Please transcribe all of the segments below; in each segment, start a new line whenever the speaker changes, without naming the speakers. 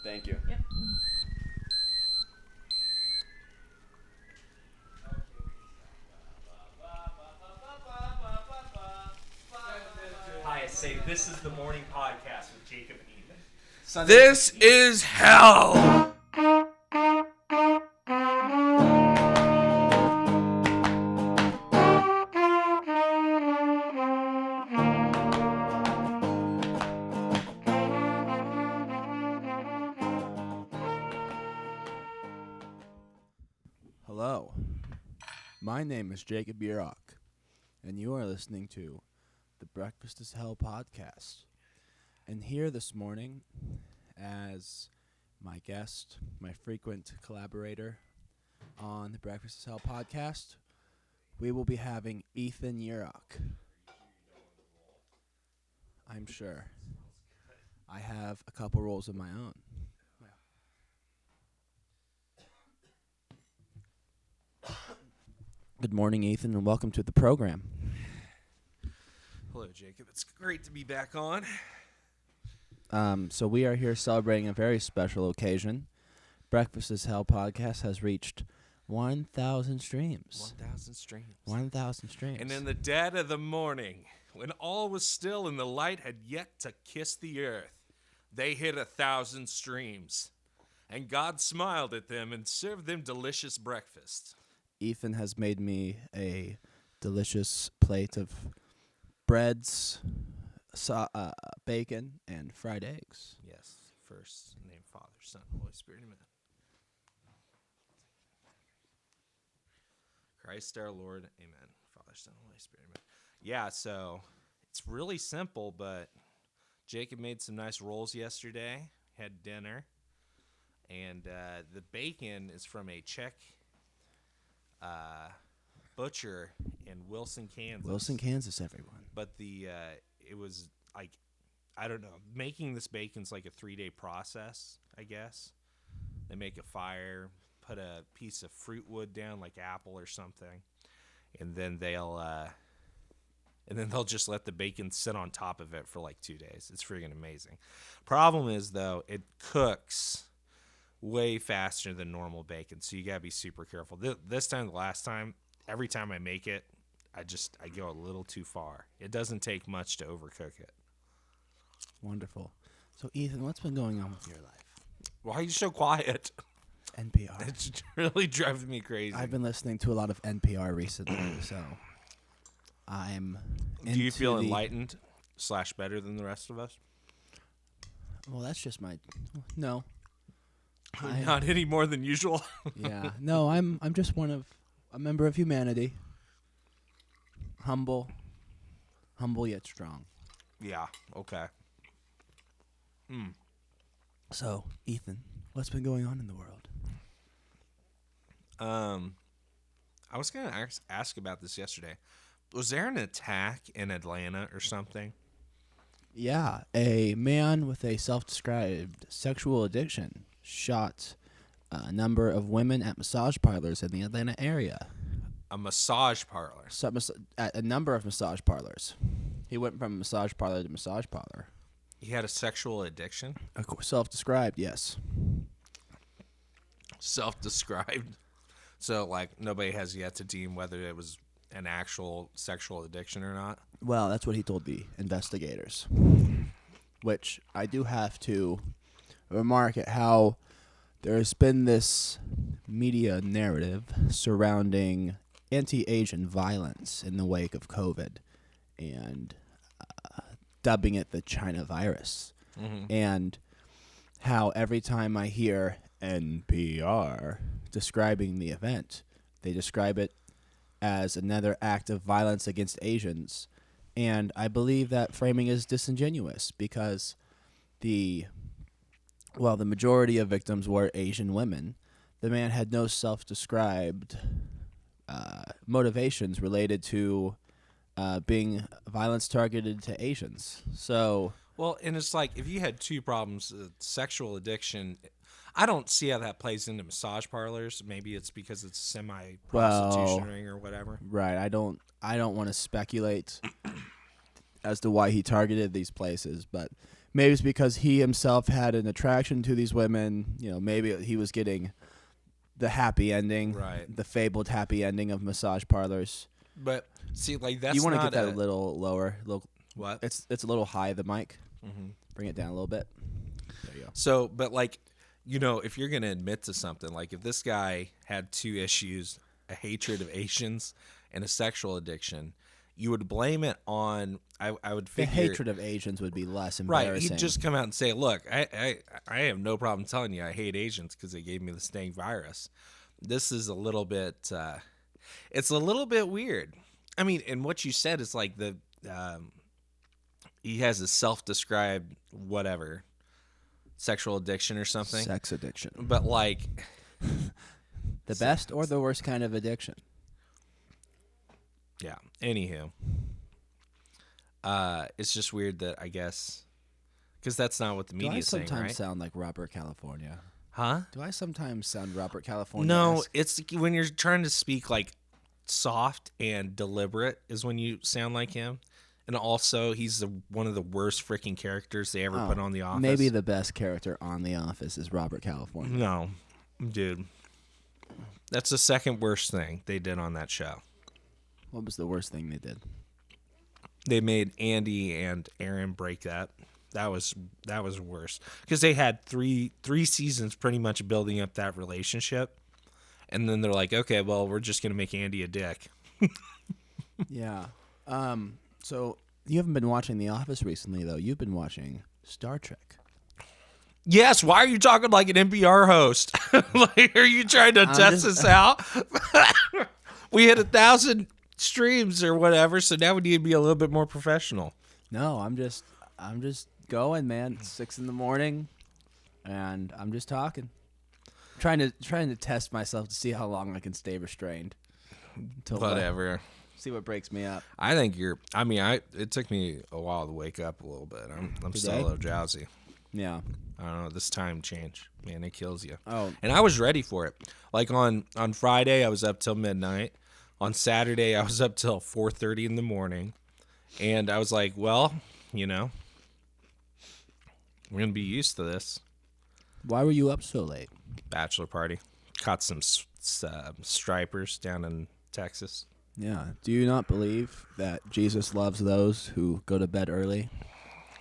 Thank you.
Yep.
Hi, say this is the morning podcast with Jacob and Ethan.
This is hell.
Hello, my name is Jacob Burok, and you are listening to the Breakfast is Hell podcast. And here this morning, as my guest, my frequent collaborator on the Breakfast is Hell podcast, we will be having Ethan Urok. I'm sure. I have a couple roles of my own. Good morning, Ethan, and welcome to the program.
Hello, Jacob. It's great to be back on.
So we are here celebrating a very special occasion. Breakfast is Hell podcast has reached 1,000 streams.
1,000 streams.
1,000 streams.
And in the dead of the morning, when all was still and the light had yet to kiss the earth, they hit 1,000 streams. And God smiled at them and served them delicious breakfast.
Ethan has made me a delicious plate of breads, bacon, and fried eggs.
Yes, first name Father, Son, Holy Spirit, amen. Christ our Lord, amen. Father, Son, Holy Spirit, amen. Yeah, so it's really simple, but Jacob made some nice rolls yesterday, had dinner, and the bacon is from a Czech butcher in Wilson, Kansas.
Wilson, Kansas, everyone.
But it was like, I don't know, making this bacon's like a 3-day process, I guess. They make a fire, put a piece of fruit wood down, like apple or something, and then they'll just let the bacon sit on top of it for like 2 days. It's freaking amazing. Problem is, though, it cooks way faster than normal bacon, so you gotta be super careful. This time, the last time, every time I make it, I go a little too far. It doesn't take much to overcook it.
Wonderful. So, Ethan, what's been going on with your life?
Why are you so quiet?
NPR.
It's really driving me crazy.
I've been listening to a lot of NPR recently, so I'm
Do you
into
feel
the-
enlightened / better than the rest of us?
Well, that's just my... No.
Not any more than usual.
Yeah. No, I'm just a member of humanity. Humble yet strong.
Yeah. Okay.
So, Ethan, what's been going on in the world?
I was gonna ask about this yesterday. Was there an attack in Atlanta or something?
Yeah, a man with a self-described sexual addiction shot a number of women at massage parlors in the Atlanta area.
A massage parlor.
At a number of massage parlors. He went from massage parlor to massage parlor.
He had a sexual addiction.
Self-described, yes.
Self-described. So, like, nobody has yet to deem whether it was an actual sexual addiction or not.
Well, that's what he told the investigators. Which I do have to remark at how there's been this media narrative surrounding anti-Asian violence in the wake of COVID and dubbing it the China virus.
Mm-hmm.
And how every time I hear NPR describing the event, they describe it as another act of violence against Asians. And I believe that framing is disingenuous because the majority of victims were Asian women. The man had no self-described motivations related to being violence targeted to Asians. So,
well, and it's like if you had two problems, sexual addiction, I don't see how that plays into massage parlors. Maybe it's because it's semi-prostitution ring or whatever.
Right. I don't want to speculate as to why he targeted these places, but Maybe it's because he himself had an attraction to these women. You know, maybe he was getting the happy ending,
Right.
the fabled happy ending of massage parlors.
But see, like that's
You want to
not
get that a little lower.
what?
It's a little high, the mic.
Mm-hmm.
Bring it down a little bit. There you go.
So, but like, you know, if you're gonna admit to something, like if this guy had two issues, a hatred of Asians and a sexual addiction, you would blame it on. I would
The
figure
hatred of Asians would be less embarrassing.
right. He'd just come out and say, "Look, I have no problem telling you I hate Asians because they gave me the stink virus." This is a little bit. It's a little bit weird. I mean, and what you said is like he has a self-described whatever sexual addiction or something.
Sex addiction.
But like
The best or the worst kind of addiction?
yeah. Anywho, it's just weird that I guess because that's not what the
Do I
media is saying,
sometimes
right?
sound like Robert California?
Huh?
Do I sometimes sound Robert California?
No, it's when you're trying to speak like soft and deliberate is when you sound like him. And also, he's one of the worst freaking characters they ever put on The Office.
Maybe the best character on The Office is Robert California.
No, dude. That's the second worst thing they did on that show.
What was the worst thing they did?
They made Andy and Aaron break that. That was worse because they had three seasons pretty much building up that relationship, and then they're like, okay, well, we're just gonna make Andy a dick.
Yeah. So you haven't been watching The Office recently, though. You've been watching Star Trek.
Yes, why are you talking like an NPR host? Like, are you trying to test us out? We hit 1,000 streams or whatever, so now we need to be a little bit more professional.
No, I'm just going, man. It's 6 a.m, and I'm just talking. Trying to test myself to see how long I can stay restrained.
Whatever.
See what breaks me up.
I think you're. I mean, it took me a while to wake up a little bit. I'm still a little drowsy.
Yeah.
I don't know. This time change, man, it kills you.
Oh.
And I was ready for it. Like on Friday, I was up till midnight. On Saturday, I was up till 4:30 in the morning, and I was like, well, you know, we're gonna be used to this.
Why were you up so late?
Bachelor party. Caught some stripers down in Texas.
Yeah. Do you not believe that Jesus loves those who go to bed early?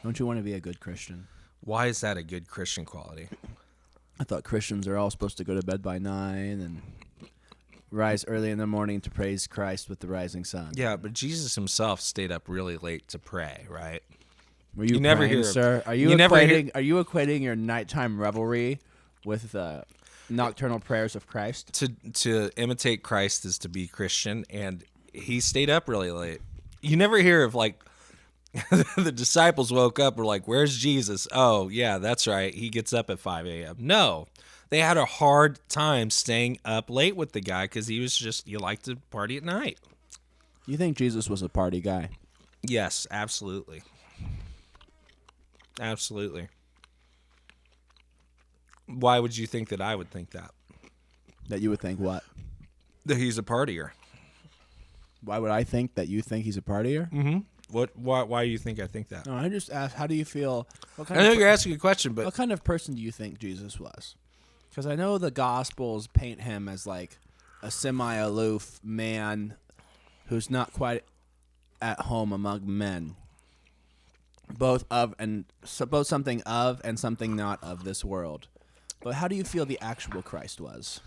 Don't you want to be a good Christian?
Why is that a good Christian quality?
I thought Christians are all supposed to go to bed by 9 and rise early in the morning to praise Christ with the rising sun.
Yeah, but Jesus himself stayed up really late to pray, right?
Were you,
You never
praying,
hear-
sir? Are you,
you never
equating? Are you equating your nighttime revelry with the nocturnal prayers of Christ?
To imitate Christ is to be Christian, and he stayed up really late. You never hear of like the disciples woke up, were like, "Where's Jesus?" Oh, yeah, that's right. He gets up at 5 a.m. No, they had a hard time staying up late with the guy because he liked to party at night.
You think Jesus was a party guy?
Yes, absolutely. Absolutely. Why would you think that I would think that?
That you would think what?
That he's a partier.
Why would I think that you think he's a partier?
Mm-hmm. Why do you think I think that?
No, I just asked, how do you feel?
I know you're asking a question, but
What kind of person do you think Jesus was? Because I know the Gospels paint him as like a semi-aloof man who's not quite at home among men. Both something of and something not of this world. But how do you feel the actual Christ was?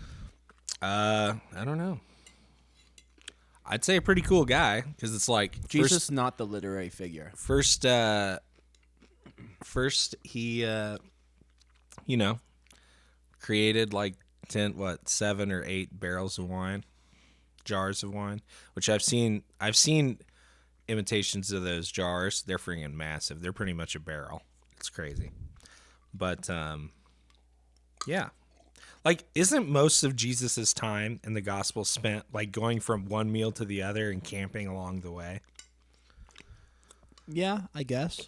I don't know. I'd say a pretty cool guy because it's like
Jesus, not the literary figure.
First he created like 7 or 8 barrels of wine, jars of wine, which I've seen imitations of those jars. They're freaking massive. They're pretty much a barrel. It's crazy. But yeah. Like, isn't most of Jesus's time in the gospel spent like going from one meal to the other and camping along the way?
Yeah, I guess.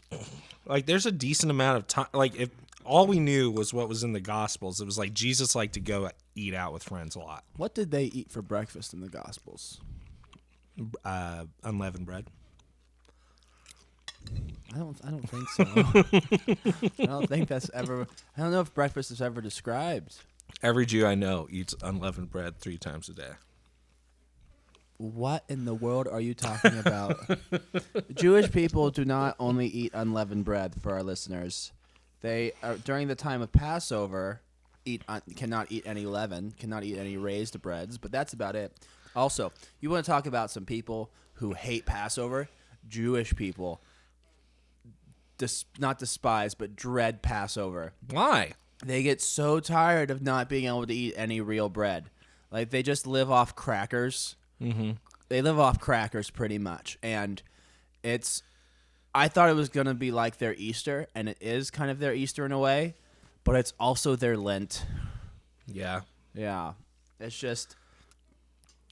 Like, there's a decent amount of time. Like, if all we knew was what was in the Gospels, it was like Jesus liked to go eat out with friends a lot.
What did they eat for breakfast in the Gospels?
Unleavened bread.
I don't think so. I don't think that's ever. I don't know if breakfast is ever described.
Every Jew I know eats unleavened bread 3 times a day.
What in the world are you talking about? Jewish people do not only eat unleavened bread. For our listeners, they are, during the time of Passover, cannot eat any leaven, cannot eat any raised breads, but that's about it. Also, you want to talk about some people who hate Passover? Jewish people. Not despise, but dread Passover.
Why?
They get so tired of not being able to eat any real bread. Like, they just live off crackers.
Mm-hmm.
They live off crackers pretty much. And I thought it was going to be like their Easter, and it is kind of their Easter in a way, but it's also their Lent.
Yeah.
Yeah. It's just,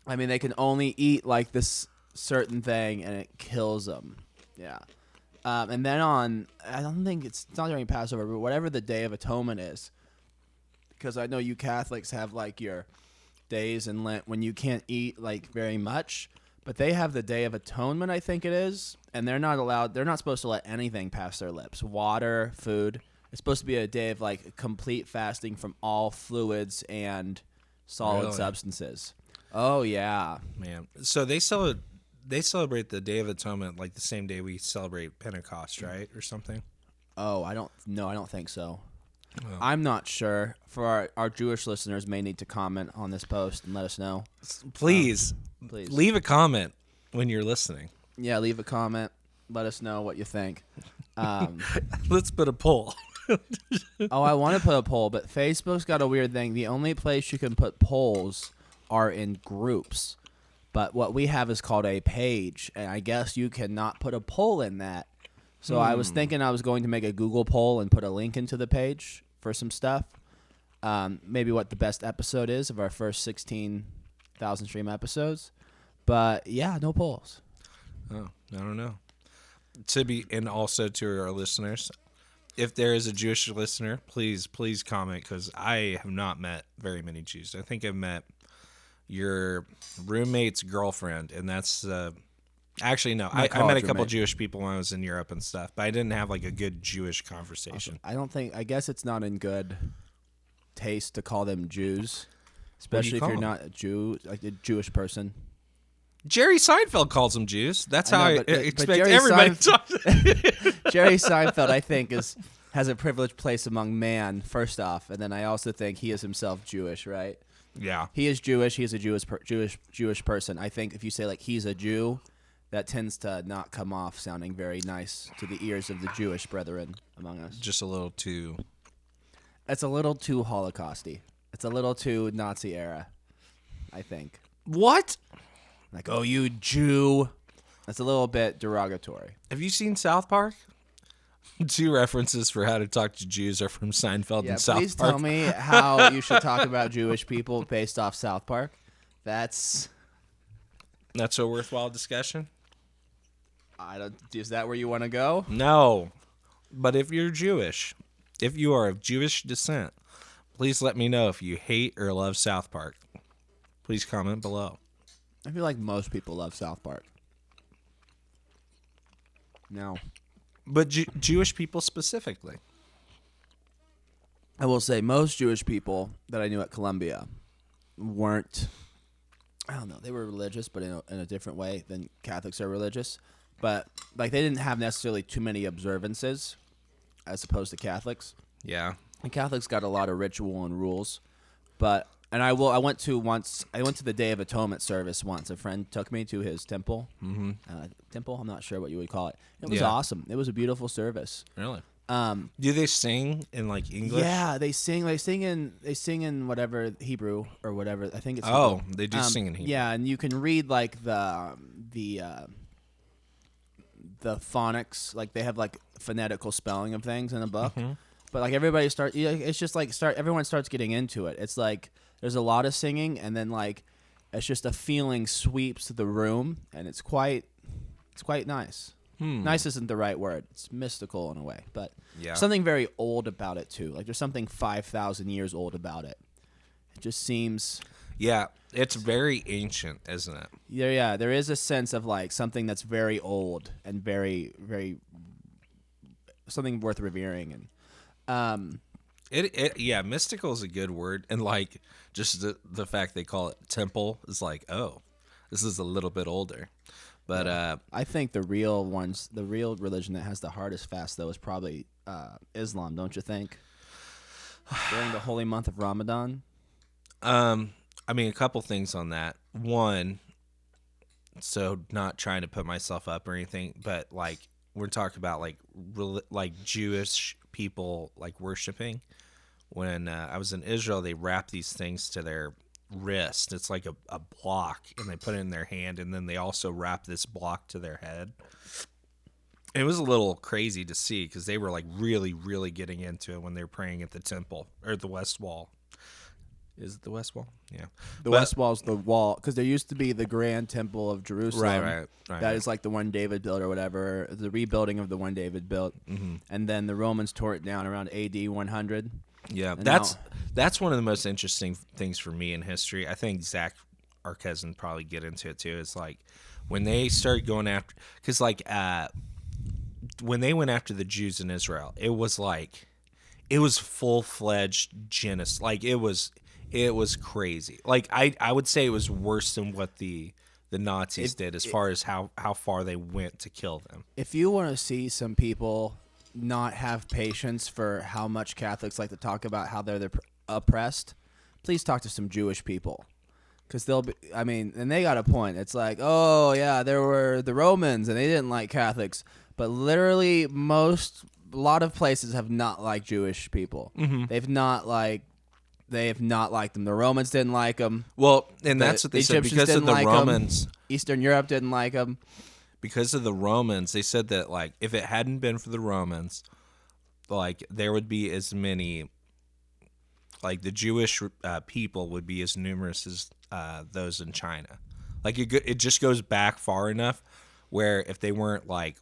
I mean, they can only eat like this certain thing, and it kills them. Yeah. And then I don't think it's not during Passover, but whatever the Day of Atonement is, because I know you Catholics have like your days in Lent when you can't eat like very much, but they have the Day of Atonement, I think it is, and they're not supposed to let anything pass their lips. Water, food. It's supposed to be a day of like complete fasting from all fluids and solid substances. Oh yeah.
Man. So they celebrate the Day of Atonement like the same day we celebrate Pentecost, right? Or something?
Oh, I don't think so.
Well,
I'm not sure. For our Jewish listeners may need to comment on this post and let us know.
please leave a comment when you're listening.
Yeah, leave a comment. Let us know what you think.
Let's put a poll.
I want to put a poll, but Facebook's got a weird thing. The only place you can put polls are in groups. But what we have is called a page, and I guess you cannot put a poll in that. So I was thinking I was going to make a Google poll and put a link into the page for some stuff. Maybe what the best episode is of our first 16,000 stream episodes. But yeah, no polls.
Oh, I don't know. And also to our listeners, if there is a Jewish listener, please comment, because I have not met very many Jews. I think I've met your roommate's girlfriend, and that's actually no. I met a couple Jewish people when I was in Europe and stuff, but I didn't have like a good Jewish conversation.
I guess it's not in good taste to call them Jews, especially if you're not a Jew, like a Jewish person.
Jerry Seinfeld calls them Jews. That's how I expect
Jerry
everybody to talk.
Jerry Seinfeld, I think, has a privileged place among man, first off, and then I also think he is himself Jewish, right?
Yeah,
he is Jewish. He is a Jewish person. I think if you say like he's a Jew, that tends to not come off sounding very nice to the ears of the Jewish brethren among us.
just a little too.
It's a little too Holocausty. It's a little too Nazi era, I think.
What?
Like, oh, you Jew. That's a little bit derogatory.
Have you seen South Park? 2 references for how to talk to Jews are from Seinfeld and South Park.
Please tell me how you should talk about Jewish people based off South Park. That's
a worthwhile discussion.
Is that where you want to go?
No, but if you're Jewish, if you are of Jewish descent, please let me know if you hate or love South Park. Please comment below.
I feel like most people love South Park. No.
But Jewish people specifically.
I will say most Jewish people that I knew at Columbia weren't, I don't know, they were religious, but in a different way than Catholics are religious. But like they didn't have necessarily too many observances as opposed to Catholics.
Yeah.
And Catholics got a lot of ritual and rules. I went to the Day of Atonement service once. A friend took me to his temple.
Mm-hmm.
Temple, I'm not sure what you would call it. It was awesome. It was a beautiful service.
Really? Do they sing in like English?
Yeah, they sing in whatever Hebrew or whatever. I think it's
Hebrew.
Hebrew.
They do sing in Hebrew.
Yeah, and you can read like the phonics, like they have like phonetical spelling of things in a book.
Mm-hmm.
But like everybody everyone starts getting into it. It's like there's a lot of singing, and then like it's just a feeling sweeps the room, and it's quite nice. Nice isn't the right word. It's mystical in a way, but something very old about it too. Like there's something 5,000 years old about it. It just seems.
Yeah, it's very ancient, isn't it?
Yeah, there is a sense of like something that's very old and very, very something worth revering. And
Yeah, mystical is a good word, and like just the fact they call it temple is like, oh, this is a little bit older. But
I think the real religion that has the hardest fast though is probably Islam, don't you think? During the holy month of Ramadan.
I mean, a couple things on that. One, so not trying to put myself up or anything, but like we're talking about like Jewish people like worshiping. When I was in Israel, they wrap these things to their wrist. It's like a block, and they put it in their hand, and then they also wrap this block to their head. It was a little crazy to see because they were like really, really getting into it when they were praying at the temple or the West Wall. Is it the West Wall? Yeah.
West Wall's the wall, because there used to be the Grand Temple of Jerusalem.
Right.
That is like the one David built or whatever, the rebuilding of the one David built.
Mm-hmm.
And then the Romans tore it down around AD 100.
Yeah,
And
that's one of the most interesting things for me in history. I think Zach, our cousin, probably get into it too. It's like when they started going after, because like when they went after the Jews in Israel, it was full-fledged genocide. Like it was crazy. Like I would say it was worse than what the Nazis did as far as how far they went to kill them.
If you want to see some people not have patience for how much Catholics like to talk about how they're oppressed, please talk to some Jewish people. Because they'll be, I mean, and they got a point. It's like, oh, yeah, there were the Romans and they didn't like Catholics. But literally a lot of places have not liked Jewish people.
Mm-hmm.
They have not liked them. The Romans didn't like them.
Well, and that's what they said
Egyptians
because of
didn't
the
like 'em.
Romans.
Eastern Europe didn't like them.
Because of the Romans, they said that like if it hadn't been for the Romans, like there would be as many, like the Jewish people would be as numerous as those in China. Like it just goes back far enough where if they weren't like,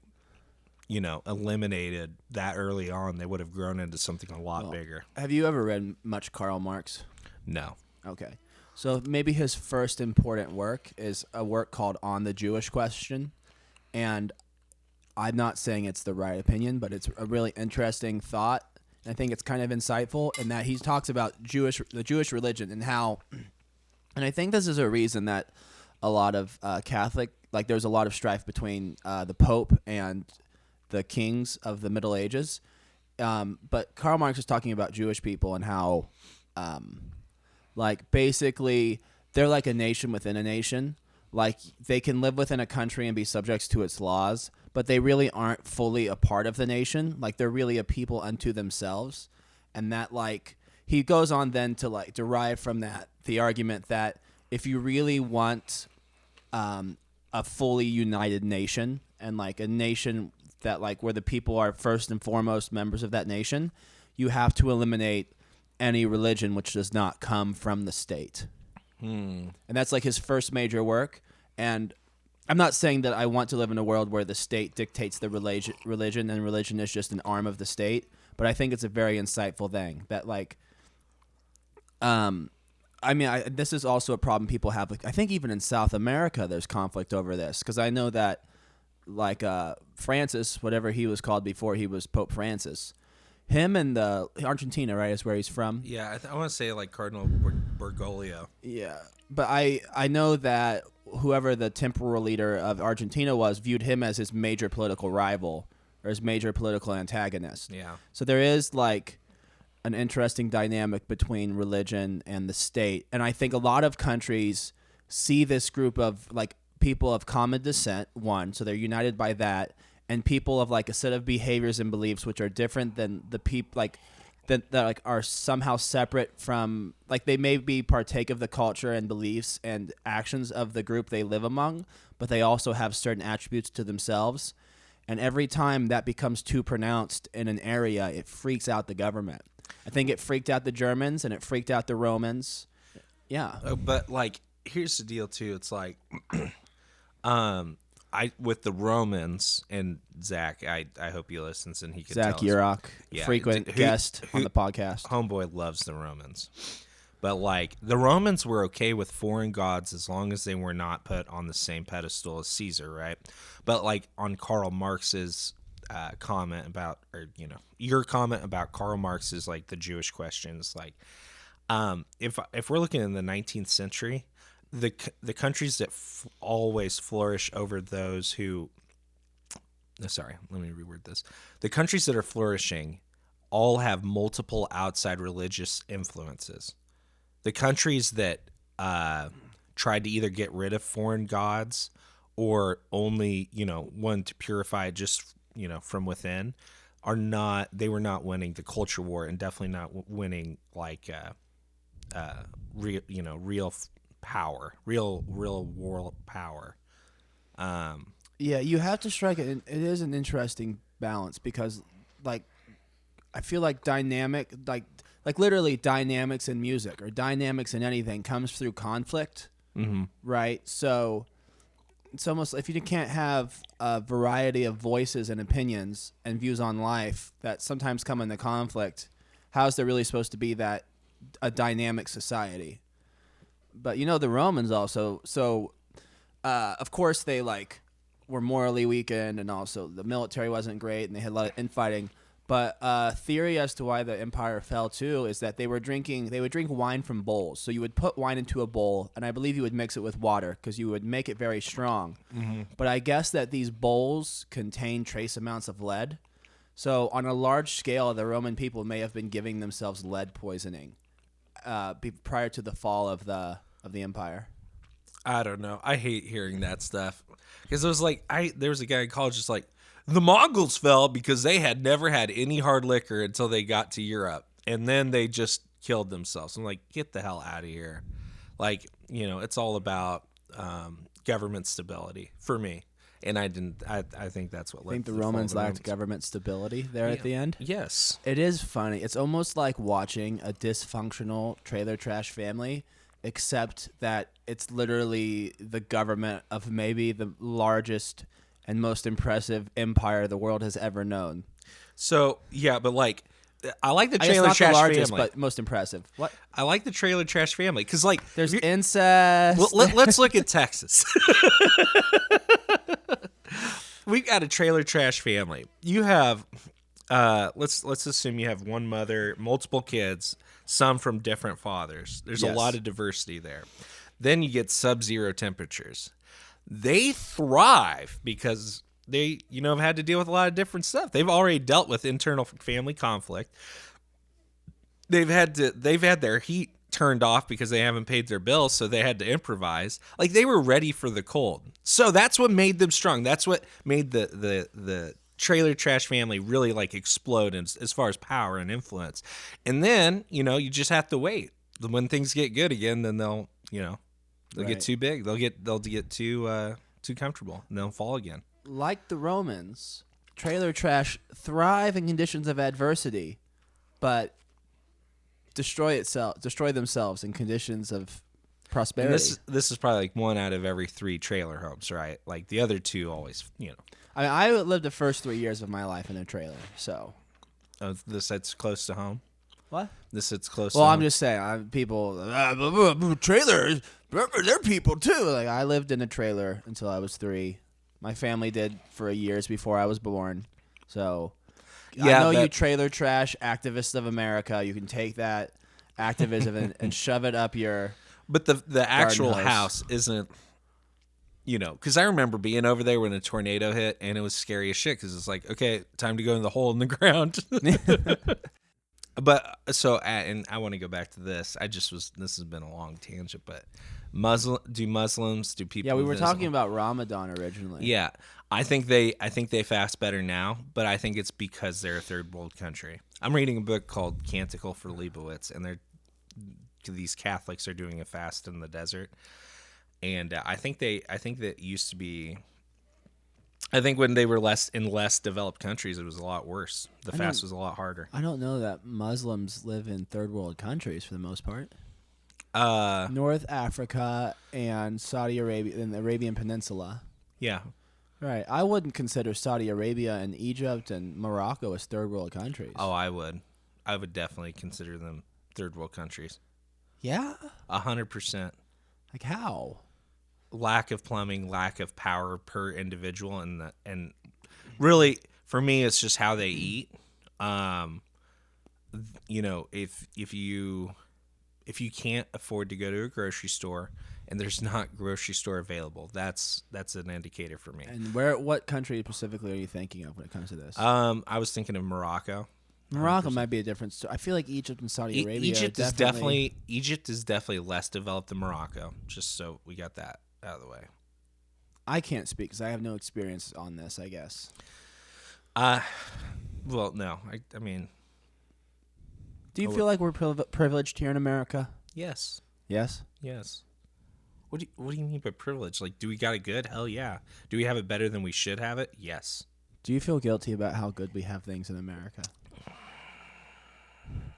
eliminated that early on, they would have grown into something a lot bigger.
Have you ever read much Karl Marx?
No.
Okay. So maybe his first important work is a work called On the Jewish Question. And I'm not saying it's the right opinion, but it's a really interesting thought. And I think it's kind of insightful in that he talks about the Jewish religion and how, and I think this is a reason that a lot of Catholic, like there's a lot of strife between the Pope and the kings of the Middle Ages. But Karl Marx is talking about Jewish people and how, like basically they're like a nation within a nation. Like they can live within a country and be subjects to its laws, but they really aren't fully a part of the nation. Like they're really a people unto themselves. And that like he goes on then to like derive from that the argument that if you really want a fully united nation and like a nation that like where the people are first and foremost members of that nation, you have to eliminate any religion which does not come from the state. And that's like his first major work. And I'm not saying that I want to live in a world where the state dictates the religion and religion is just an arm of the state. But I think it's a very insightful thing that like, this is also a problem people have. Like, I think even in South America, there's conflict over this. Because I know that like Francis, whatever he was called before he was Pope Francis, him and Argentina, right, is where he's from.
Yeah, I want to say like Cardinal Bergoglio.
Yeah, but I know that whoever the temporal leader of Argentina was viewed him as his major political rival or his major political antagonist.
Yeah.
So there is like an interesting dynamic between religion and the state, and I think a lot of countries see this group of like people of common descent, so they're united by that. And people of like a set of behaviors and beliefs which are different than the people like that like are somehow separate from like they may be partake of the culture and beliefs and actions of the group they live among, but they also have certain attributes to themselves. And every time that becomes too pronounced in an area, it freaks out the government. I think it freaked out the Germans and it freaked out the Romans. Yeah.
But like here's the deal too. It's like with the Romans and Zach, I hope he listens and he can
Zach
tell us.
Yurok,
Yeah,
frequent guest on the podcast.
Homeboy loves the Romans. But like the Romans were okay with foreign gods as long as they were not put on the same pedestal as Caesar, right? But like on Karl Marx's comment about, or your comment about Karl Marx's like the Jewish questions, like if we're looking in the 19th century, the countries that always flourish over those who, sorry, let me reword this. The countries that are flourishing all have multiple outside religious influences. The countries that tried to either get rid of foreign gods or only, wanted to purify it just, from within, they were not winning the culture war, and definitely not winning like real power, real world power.
Yeah, you have to strike it. It is an interesting balance because, like, I feel like like literally dynamics in music or dynamics in anything comes through conflict, right? So it's almost, if you can't have a variety of voices and opinions and views on life that sometimes come into conflict, how's there really supposed to be that a dynamic society? But the Romans also, so of course they were morally weakened, and also the military wasn't great, and they had a lot of infighting. But theory as to why the empire fell too is that they would drink wine from bowls. So you would put wine into a bowl, and I believe you would mix it with water because you would make it very strong. Mm-hmm. But I guess that these bowls contain trace amounts of lead. So on a large scale, the Roman people may have been giving themselves lead poisoning prior to the fall of the empire.
I don't know. I hate hearing that stuff because there was a guy in college just like, the Mongols fell because they had never had any hard liquor until they got to Europe, and then they just killed themselves. I'm like, get the hell out of here. Like, it's all about government stability for me. And I think that's what led to
think the Romans lacked government stability there at the end?
Yes.
It is funny. It's almost like watching a dysfunctional trailer trash family, except that it's literally the government of maybe the largest and most impressive empire the world has ever known.
So, yeah, but I like the
I guess
trailer
not
trash
the largest,
family.
But most impressive. What?
I like the trailer trash family because,
there's incest.
Well, let's look at Texas. We've got a trailer trash family. You have, let's assume you have one mother, multiple kids, some from different fathers. There's a lot of diversity there. Then you get sub-zero temperatures. They thrive because they, have had to deal with a lot of different stuff. They've already dealt with internal family conflict. They've had their heat turned off because they haven't paid their bills, so they had to improvise. Like, they were ready for the cold. So that's what made them strong. That's what made the trailer trash family really explode as far as power and influence. And then, you just have to wait. When things get good again, then they'll get too big. They'll get too comfortable, and they'll fall again.
Like the Romans, trailer trash thrive in conditions of adversity, but destroy themselves in conditions of prosperity.
And this is probably one out of every 3 trailer homes, right? Like the other 2 always,
I mean, I lived the first 3 years of my life in a trailer, so.
Oh, this sits close to home?
What?
This sits close
Well,
to
I'm
home?
just saying, trailers, they're people too. Like, I lived in a trailer until I was 3. My family did for years before I was born. So,
Yeah,
I know you trailer trash activists of America. You can take that activism and shove it up your.
But the actual
hose.
house isn't, because I remember being over there when a tornado hit, and it was scary as shit because it's like, okay, time to go in the hole in the ground. But so, and I want to go back to this. This has been a long tangent, but Muslims, do people?
Yeah, we were talking about Ramadan originally.
Yeah, I think they fast better now, but I think it's because they're a third world country. I'm reading a book called Canticle for Leibowitz, and these Catholics are doing a fast in the desert, and I think that used to be. I think when they were less developed countries, it was a lot worse. The fast was a lot harder.
I don't know that Muslims live in third world countries for the most part. North Africa and Saudi Arabia and the Arabian Peninsula.
Yeah.
Right. I wouldn't consider Saudi Arabia and Egypt and Morocco as third world countries.
Oh, I would. I would definitely consider them third world countries.
Yeah?
100%.
Like how?
Lack of plumbing, lack of power per individual, and really for me, it's just how they eat. If you can't afford to go to a grocery store and there's not grocery store available, that's an indicator for me.
And what country specifically are you thinking of when it comes to this?
I was thinking of Morocco.
Morocco might be a different story. I feel like Egypt and Saudi Arabia.
Egypt is definitely less developed than Morocco. Just so we got that out of the way.
I can't speak because I have no experience on this, I guess.
Well, no. I mean,
do you feel like we're privileged here in America?
yes.
Yes.
Yes. What do you mean by privilege? Like, do we got it good? Hell yeah. Do we have it better than we should have it? Yes.
Do you feel guilty about how good we have things in America?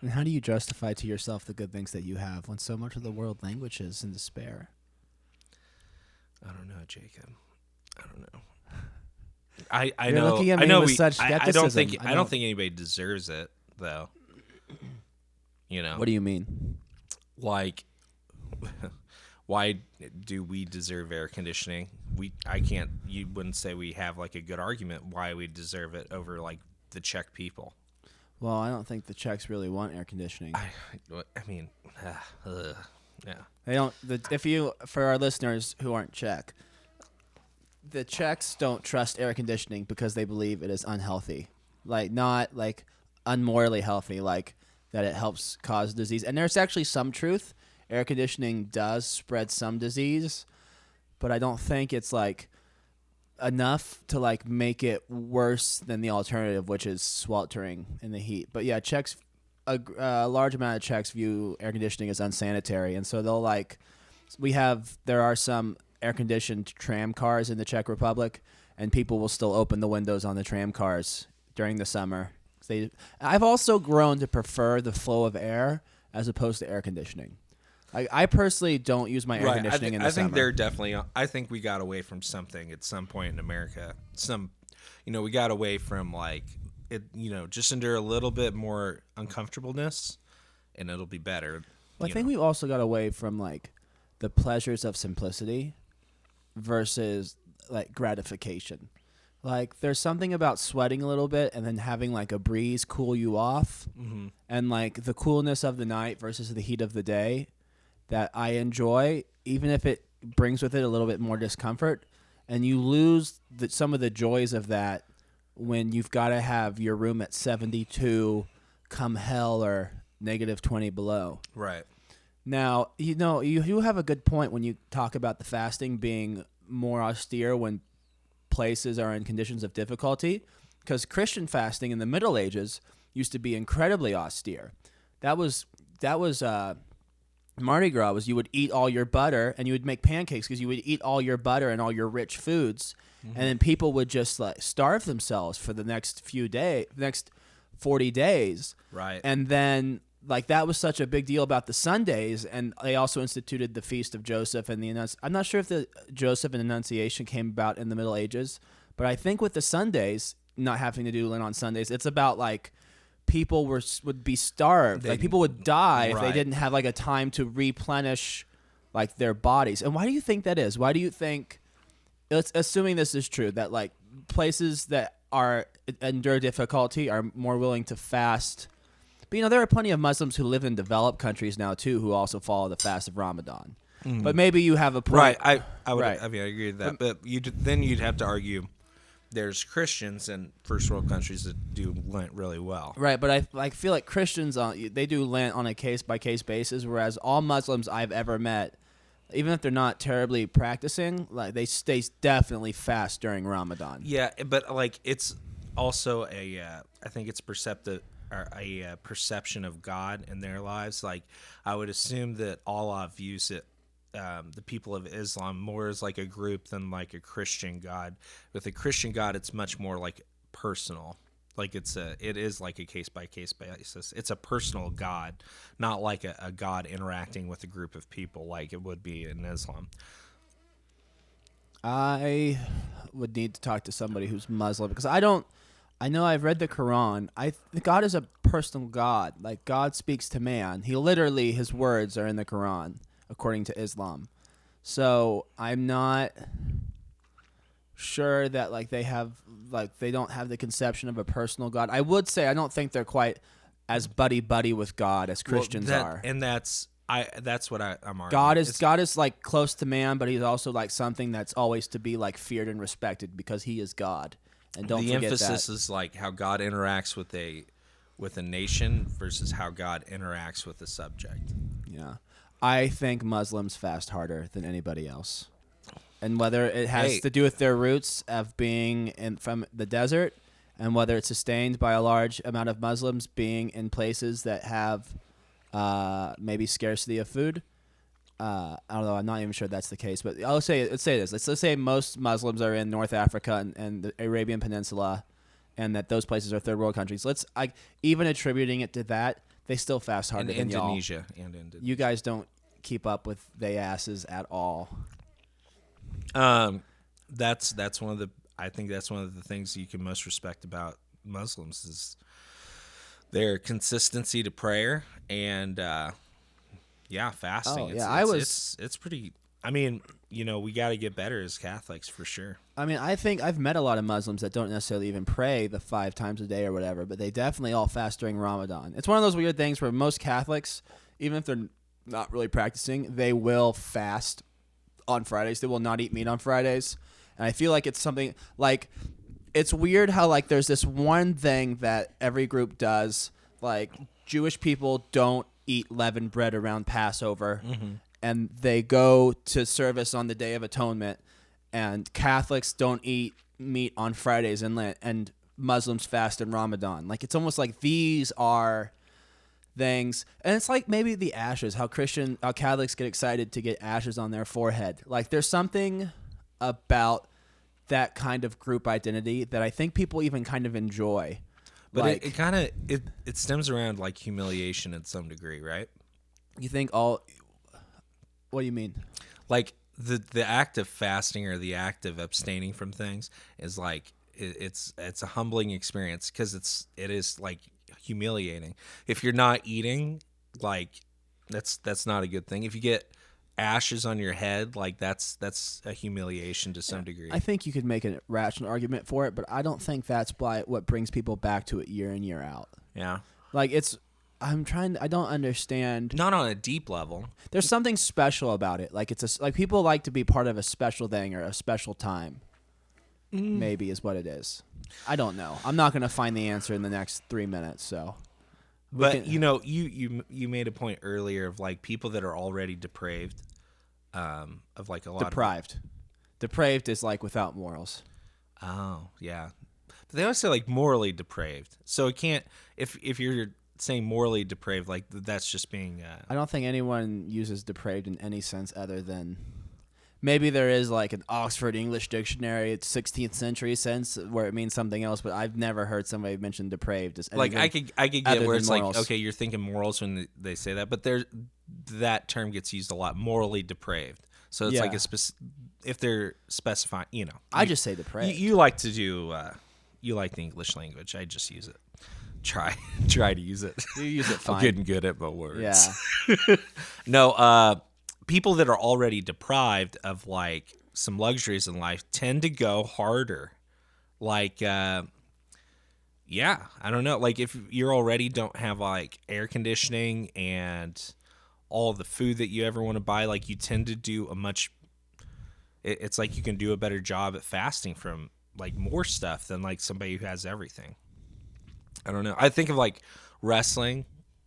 And how do you justify to yourself the good things that you have when so much of the world languishes in despair?
I don't know, Jacob. I don't know. I
You're
know.
looking at
I
me
know.
with such
I don't think.
skepticism.
I don't think anybody deserves it, though. You know.
What do you mean?
Like, why do we deserve air conditioning? I can't. You wouldn't say we have like a good argument why we deserve it over like the Czech people.
Well, I don't think the Czechs really want air conditioning.
I mean, yeah.
They don't. For our listeners who aren't Czech, the Czechs don't trust air conditioning because they believe it is unhealthy, like not like unmorally healthy, like that it helps cause disease. And there's actually some truth. Air conditioning does spread some disease, but I don't think it's like enough to like make it worse than the alternative, which is sweltering in the heat. But yeah, Czechs, a large amount of Czechs view air conditioning as unsanitary, and so they'll like, there are some air conditioned tram cars in the Czech Republic, and people will still open the windows on the tram cars during the summer. I've also grown to prefer the flow of air as opposed to air conditioning. I personally don't use my air conditioning in the summer.
I think they're definitely. I think we got away from something at some point in America. We got away from like it. Just under a little bit more uncomfortableness, and it'll be better.
Well, I think we've also got away from like the pleasures of simplicity versus like gratification. Like there's something about sweating a little bit and then having like a breeze cool you off, and like the coolness of the night versus the heat of the day that I enjoy, even if it brings with it a little bit more discomfort. And you lose some of the joys of that when you've got to have your room at 72 come hell or negative 20 below.
Right.
Now, you have a good point when you talk about the fasting being more austere when places are in conditions of difficulty, because Christian fasting in the Middle Ages used to be incredibly austere. That was Mardi Gras was you would eat all your butter and you would make pancakes because you would eat all your butter and all your rich foods, and then people would just like starve themselves for the next 40 days.
Right.
And then like that was such a big deal about the Sundays, and they also instituted the Feast of Joseph and I'm not sure if the Joseph and Annunciation came about in the Middle Ages, but I think with the Sundays not having to do Lent on Sundays, it's about like people would be starved. Like people would die if they didn't have like a time to replenish like their bodies. And why do you think that is? Why do you think, assuming this is true, that like places that are endure difficulty are more willing to fast? But there are plenty of Muslims who live in developed countries now too who also follow the fast of Ramadan. But maybe you have a point.
Right. I would. I mean, I agree with that. But you'd have to argue there's Christians in first world countries that do Lent really well.
Right, but I feel like Christians, they do Lent on a case-by-case basis, whereas all Muslims I've ever met, even if they're not terribly practicing, like they stay definitely fast during Ramadan.
Yeah, but like it's also I think it's perceptive or a perception of God in their lives. Like I would assume that Allah views it, the people of Islam, more as like a group than like a Christian God. With a Christian God, it's much more like personal. Like it is like a case by case basis. It's a personal God, not like a God interacting with a group of people like it would be in Islam.
I would need to talk to somebody who's Muslim because I don't I know I've read the Quran. God is a personal God. Like, God speaks to man. He literally, his words are in the Quran, according to Islam. So I'm not sure that they don't have the conception of a personal God. I would say I don't think they're quite as buddy with God as Christians are.
And that's what I'm arguing.
God is like close to man, but he's also like something that's always to be like feared and respected because he is God. And don't forget that.
The emphasis is like how God interacts with a nation versus how God interacts with the subject.
Yeah. I think Muslims fast harder than anybody else. And whether it has to do with their roots of being from the desert, and whether it's sustained by a large amount of Muslims being in places that have maybe scarcity of food. I don't know. I'm not even sure that's the case. But let's say this. Let's say most Muslims are in North Africa and the Arabian Peninsula, and that those places are third world countries. Even attributing it to that, they still fast harder than
Indonesia
y'all.
and Indonesia.
You guys don't keep up with they asses at all.
That's one of the. I think that's one of the things you can most respect about Muslims is their consistency to prayer and fasting.
Oh, yeah,
it's pretty. I mean, we got to get better as Catholics for sure.
I mean, I think I've met a lot of Muslims that don't necessarily even pray the 5 times a day or whatever, but they definitely all fast during Ramadan. It's one of those weird things where most Catholics, even if they're not really practicing, they will fast on Fridays. They will not eat meat on Fridays. And I feel like it's something like it's weird how like there's this one thing that every group does. Like Jewish people don't eat leavened bread around Passover, and they go to service on the Day of Atonement. And Catholics don't eat meat on Fridays in Lent, and Muslims fast in Ramadan. Like it's almost like these are things, and it's like maybe the ashes. How Catholics get excited to get ashes on their forehead. Like there's something about that kind of group identity that I think people even kind of enjoy.
But
like,
it kind of it stems around like humiliation in some degree, right?
You think all? What do you mean?
Like the act of fasting or the act of abstaining from things is like it's a humbling experience because it is like humiliating. If you're not eating, like that's not a good thing. If you get ashes on your head, like that's a humiliation to some degree.
I think you could make a rational argument for it, but I don't think that's what brings people back to it year in, year out.
Yeah.
Like I don't understand.
Not on a deep level.
There's something special about it. Like like people like to be part of a special thing or a special time. Maybe is what it is. I don't know. I'm not going to find the answer in the next 3 minutes, so.
But you made a point earlier of like people that are already depraved, of like a lot
deprived. Depraved is like without morals.
Oh yeah, but they always say like morally depraved. So it can't if you're saying morally depraved, like that's just being.
I don't think anyone uses depraved in any sense other than. Maybe there is like an Oxford English dictionary, it's 16th century sense where it means something else, but I've never heard somebody mention depraved as
like I could get where it's
morals.
like okay, you're thinking morals when they say that, but that term gets used a lot, morally depraved. So it's like if they're specifying,
I just say depraved.
You like to do you like the English language. I just use it. Try to use it.
You use it fine.
I'm getting good at my words.
Yeah.
No, people that are already deprived of like some luxuries in life tend to go harder. Like, I don't know. Like if you already don't have like air conditioning and all the food that you ever want to buy, like you tend to do it's like you can do a better job at fasting from like more stuff than like somebody who has everything. I don't know. I think of like wrestling.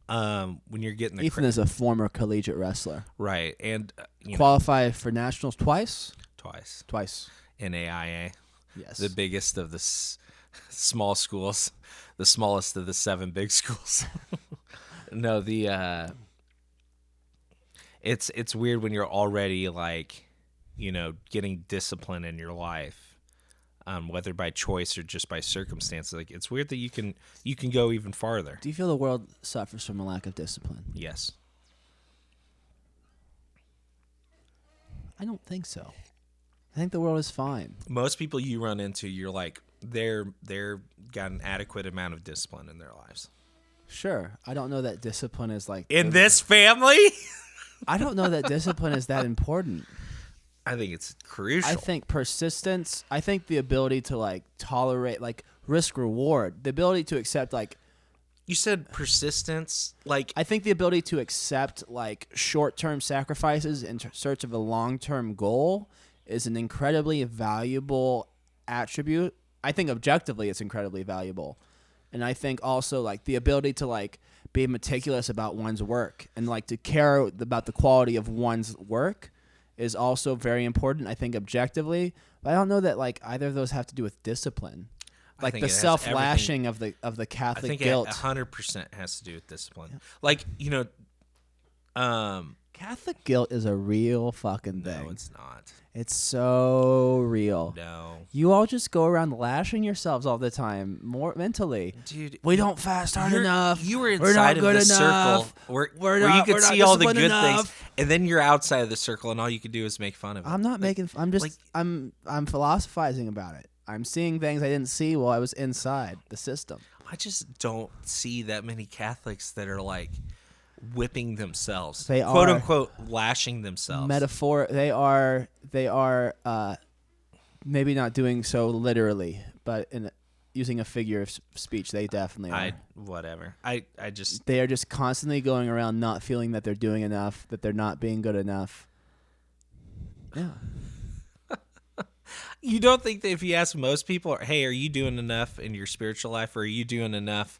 When you're getting
Ethan is a former collegiate wrestler,
right? And
qualified for nationals twice.
In AIA,
yes,
the biggest of the small schools, the smallest of the 7 big schools. No, it's weird when you're already like, getting discipline in your life. Whether by choice or just by circumstances, like it's weird that you can go even farther.
Do you feel the world suffers from a lack of discipline?
Yes.
I don't think so. I think the world is fine.
Most people you run into, you're like, they're got an adequate amount of discipline in their lives.
Sure. I don't know that discipline is like
In this family,
I don't know that discipline is that important.
I think it's crucial.
I think persistence, I think the ability to like tolerate like risk reward, the ability to accept like
You said persistence, like
I think the ability to accept like short-term sacrifices in search of a long-term goal is an incredibly valuable attribute. I think objectively it's incredibly valuable. And I think also like the ability to like be meticulous about one's work and like to care about the quality of one's work is also very important, I think, objectively. But I don't know that like either of those have to do with discipline. Like the self-lashing of the Catholic guilt.
I think it 100% has to do with discipline. Yeah. Like, you know,
Catholic guilt is a real fucking thing.
No, it's not.
It's so real.
No.
You all just go around lashing yourselves all the time, more mentally.
Dude,
we don't fast hard enough.
You were inside of the circle where you could see all the good things, and then you're outside of the circle, and all you can do is make fun of it.
I'm not making. I'm just. Like, I'm philosophizing about it. I'm seeing things I didn't see while I was inside the system.
I just don't see that many Catholics that are like whipping themselves.
They
quote
are
unquote lashing themselves.
Metaphor. They are maybe not doing so literally, but using a figure of speech, they definitely are.
I just
they are just constantly going around not feeling that they're doing enough, that they're not being good enough. Yeah.
You don't think that if you ask most people, hey, are you doing enough in your spiritual life, or are you doing enough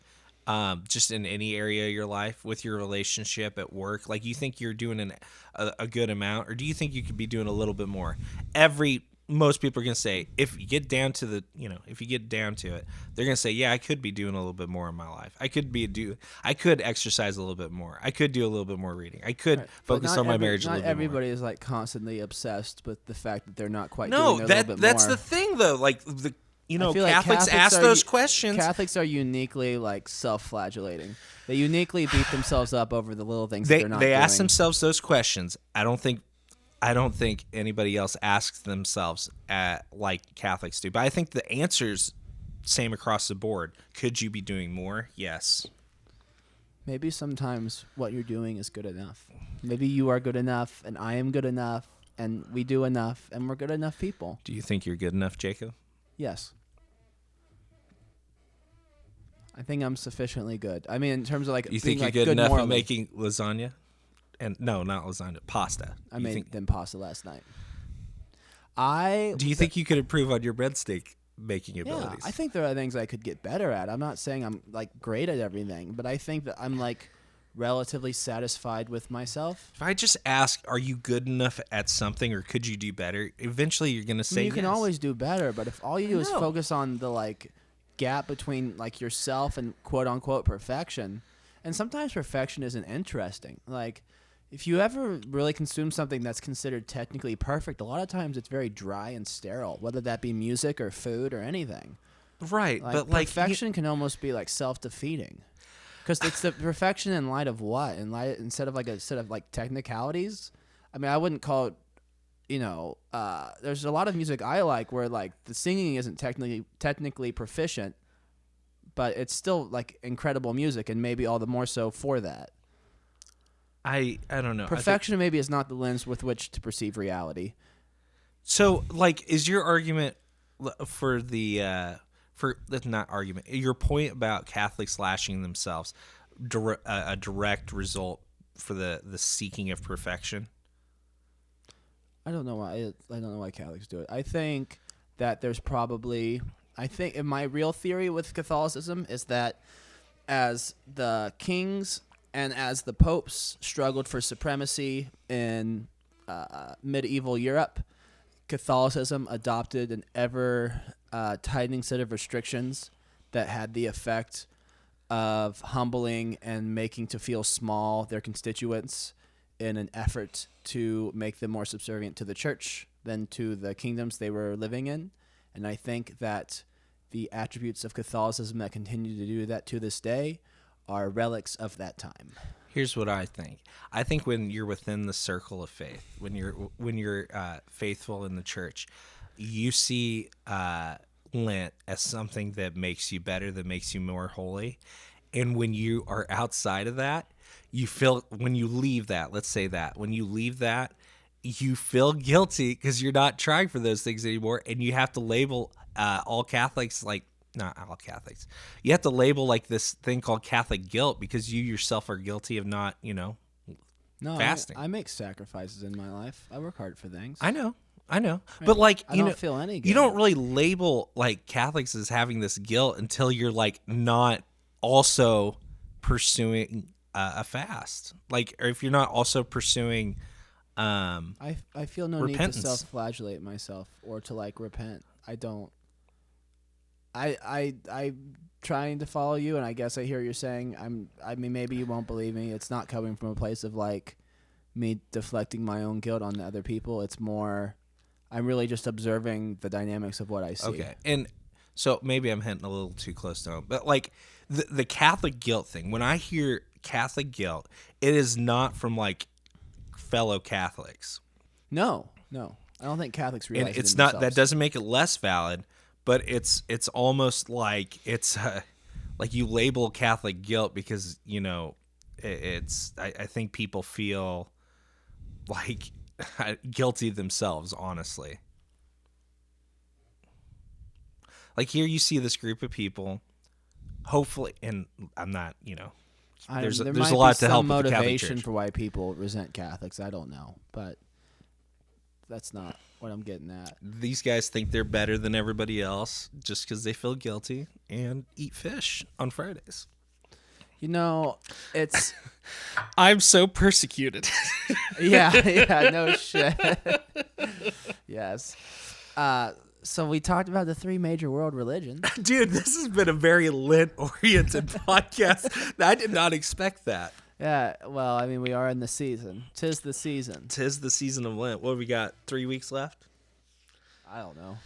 just in any area of your life with your relationship at work? Like, you think you're doing a good amount, or do you think you could be doing a little bit more? Most people are going to say, if you get down to it, they're going to say, yeah, I could be doing a little bit more in my life. I could exercise a little bit more. I could do a little bit more reading. I could focus on my marriage a little bit more.
Not everybody is like constantly obsessed with the fact that they're not quite doing a little bit more. No,
that's the thing though. Like Catholics ask those questions.
Catholics are uniquely like self-flagellating. They uniquely beat themselves up over the little things that they're not doing.
They ask themselves those questions. I don't think anybody else asks themselves like Catholics do. But I think the answer's same across the board. Could you be doing more? Yes.
Maybe sometimes what you're doing is good enough. Maybe you are good enough, and I am good enough, and we do enough, and we're good enough people.
Do you think you're good enough, Jacob?
Yes. I think I'm sufficiently good. I mean, in terms of like
you think you're good enough at making lasagna? And no, not lasagna, pasta.
I made them pasta last night.
Do you think you could improve on your breadstick making abilities?
Yeah, I think there are things I could get better at. I'm not saying I'm like great at everything, but I think that I'm like relatively satisfied with myself.
If I just ask, are you good enough at something, or could you do better? Eventually, you're gonna say
you can always do better, but if all you do is focus on the like gap between like yourself and quote unquote perfection, and sometimes perfection isn't interesting. Like, if you ever really consume something that's considered technically perfect, a lot of times it's very dry and sterile, whether that be music or food or anything.
Right, but like
perfection can almost be like self-defeating, because it's the perfection in light of what? Instead of like a set of like technicalities. I mean, I wouldn't call it. There's a lot of music I like where like the singing isn't technically proficient, but it's still like incredible music, and maybe all the more so for that.
I don't know.
Perfection maybe is not the lens with which to perceive reality.
So, like, is your argument your point about Catholics lashing themselves a direct result for the seeking of perfection?
I don't know why Catholics do it. I think that there's probably my real theory with Catholicism is that as the kings and as the popes struggled for supremacy in medieval Europe, Catholicism adopted an ever tightening set of restrictions that had the effect of humbling and making to feel small their constituents in an effort to make them more subservient to the church than to the kingdoms they were living in. And I think that the attributes of Catholicism that continue to do that to this day are relics of that time.
Here's what I think. I think when you're within the circle of faith, when you're faithful in the church, you see Lent as something that makes you better, that makes you more holy. And when you are outside of that, you feel, when you leave that, let's say that, when you leave that, you feel guilty because you're not trying for those things anymore. And you have to label all Catholics, like, not all Catholics. You have to label like this thing called Catholic guilt because you yourself are guilty of not,
No,
fasting.
I make sacrifices in my life. I work hard for things.
I know.
Right.
But like,
I don't feel any guilt.
you don't really label like Catholics as having this guilt until you're like not also pursuing a fast, like, or if you're not also pursuing.
I feel no
repentance.
need to self-flagellate myself or to like repent. I don't. I'm trying to follow you, and I guess I hear what you're saying. I mean, maybe you won't believe me. It's not coming from a place of like me deflecting my own guilt on other people. It's more, I'm really just observing the dynamics of what I see.
Okay, and so maybe I'm hitting a little too close to home, but like the Catholic guilt thing. When I hear Catholic guilt, it is not from like fellow Catholics.
No. I don't think Catholics realize
And
it
it's
in
not,
themselves.
that doesn't make it less valid, but it's almost like it's like you label Catholic guilt because it's I think people feel like guilty themselves, honestly. Like here you see this group of people, hopefully, and I'm not, there's
there
a
might
lot
be
to help
some
with the Catholic
motivation
Church.
for why people resent Catholics. I don't know, but that's not what I'm getting at.
These guys think they're better than everybody else just because they feel guilty and eat fish on Fridays.
It's
I'm so persecuted.
yeah, no shit. Yes. So we talked about the three major world religions.
Dude, this has been a very Lent-oriented podcast. I did not expect that.
Yeah, well, I mean, we are in the season. 'Tis the season.
'Tis the season of Lent. What have we got? 3 weeks left?
I don't know.